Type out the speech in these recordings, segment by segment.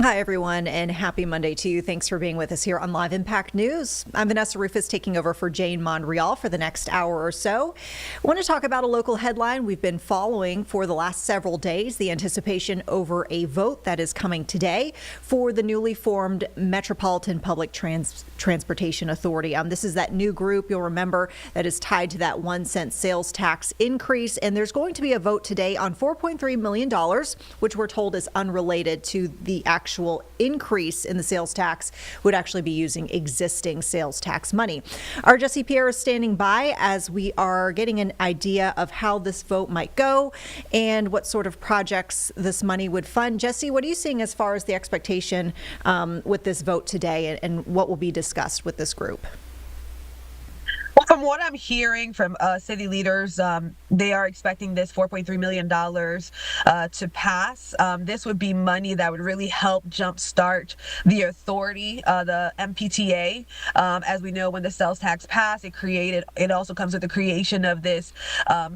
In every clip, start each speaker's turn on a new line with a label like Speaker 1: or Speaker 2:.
Speaker 1: Hi, everyone, and happy Monday to you. Thanks for being with us here on Live Impact News. I'm Vanessa Rufus, taking over for Jane Monreal for the next hour or so. I want to talk about a local headline we've been following for the last several days, the anticipation over a vote that is coming today for the newly formed Metropolitan Public Transportation Authority. This is that new group, you'll remember, that is tied to that 1 cent sales tax increase. And there's going to be a vote today on $4.3 million, which we're told is unrelated to the actual increase in the sales tax, would actually be using existing sales tax money. Our Jesse Pierre is standing by as we are getting an idea of how this vote might go and what sort of projects this money would fund. Jesse, what are you seeing as far as the expectation with this vote today and what will be discussed with this group?
Speaker 2: Well, from what I'm hearing from city leaders, they are expecting this $4.3 million to pass. This would be money that would really help jumpstart the authority, the MPTA. As we know, when the sales tax passed, it also comes with the creation of this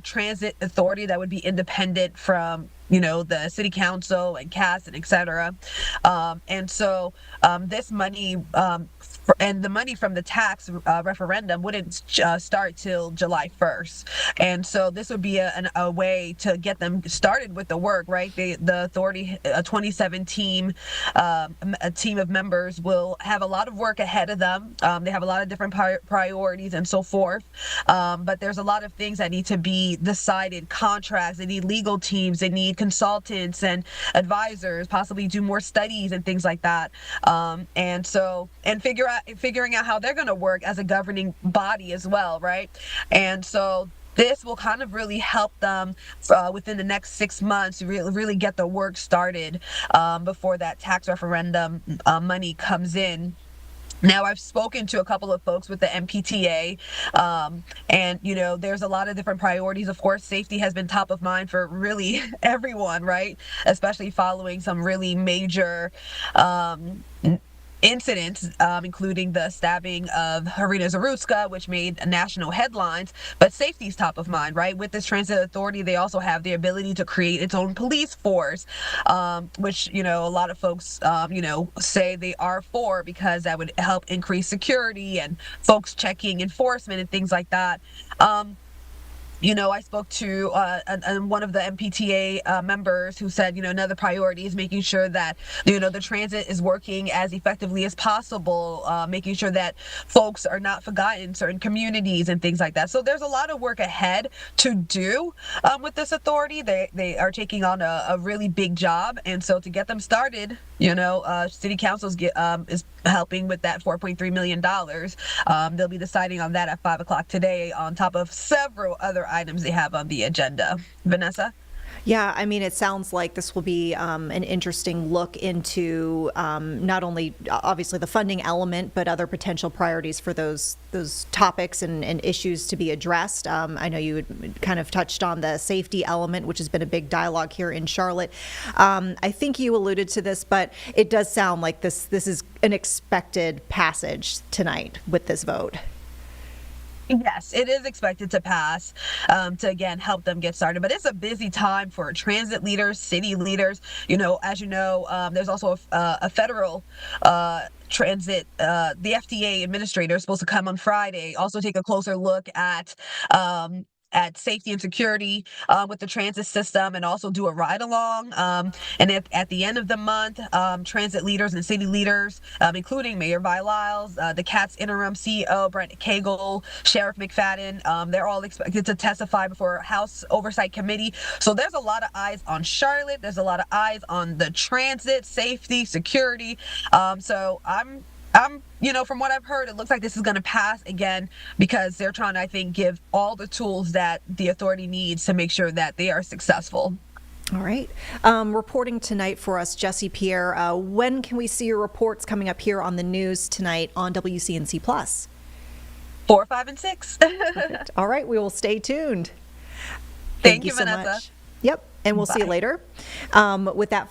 Speaker 2: transit authority that would be independent from the city council and CAS and et cetera. And so this money and the money from the tax referendum wouldn't start till July 1st. And so this would be a way to get them started with the work, right? The authority, a 27 team, a team of members will have a lot of work ahead of them. They have a lot of different priorities and so forth. But there's a lot of things that need to be decided, contracts, they need legal teams, they need consultants and advisors, possibly do more studies and things like that. And figuring out how they're going to work as a governing body as well, right? And so this will kind of really help them within the next 6 months to really get the work started before that tax referendum money comes in. Now, I've spoken to a couple of folks with the MPTA, and, there's a lot of different priorities. Of course, safety has been top of mind for really everyone, right? Especially following some really major incidents, including the stabbing of Harina Zarutska, which made national headlines. But safety is top of mind, right? With this transit authority, they also have the ability to create its own police force, which, a lot of folks, say they are for because that would help increase security and folks checking enforcement and things like that. I spoke to one of the MPTA members who said, another priority is making sure that, the transit is working as effectively as possible, making sure that folks are not forgotten in certain communities and things like that. So there's a lot of work ahead to do with this authority. They are taking on a really big job. And so to get them started, city council is helping with that $4.3 million. They'll be deciding on that at 5 o'clock today on top of several other items they have on the agenda. Vanessa?
Speaker 1: Yeah, it sounds like this will be an interesting look into not only obviously the funding element, but other potential priorities for those topics and issues to be addressed. I know you had kind of touched on the safety element, which has been a big dialogue here in Charlotte. I think you alluded to this, but it does sound like this is an expected passage tonight with this vote.
Speaker 2: Yes, it is expected to pass to, again, help them get started. But it's a busy time for transit leaders, city leaders. As you know, there's also a federal transit, the FDA administrator is supposed to come on Friday, also take a closer look at safety and security with the transit system and also do a ride along. And at the end of the month, transit leaders and city leaders, including Mayor Vi Lyles, the CATS interim CEO, Brent Cagle, Sheriff McFadden, they're all expected to testify before House Oversight Committee. So there's a lot of eyes on Charlotte. There's a lot of eyes on the transit, safety, security. So I'm from what I've heard, it looks like this is going to pass again because they're trying to, I think, give all the tools that the authority needs to make sure that they are successful.
Speaker 1: All right. Reporting tonight for us, Jesse Pierre. When can we see your reports coming up here on the news tonight on WCNC Plus?
Speaker 2: 4, 5, and 6.
Speaker 1: Perfect. All right. We will stay tuned.
Speaker 2: Thank you,
Speaker 1: so
Speaker 2: Vanessa.
Speaker 1: much. Yep. And we'll see you later. With that.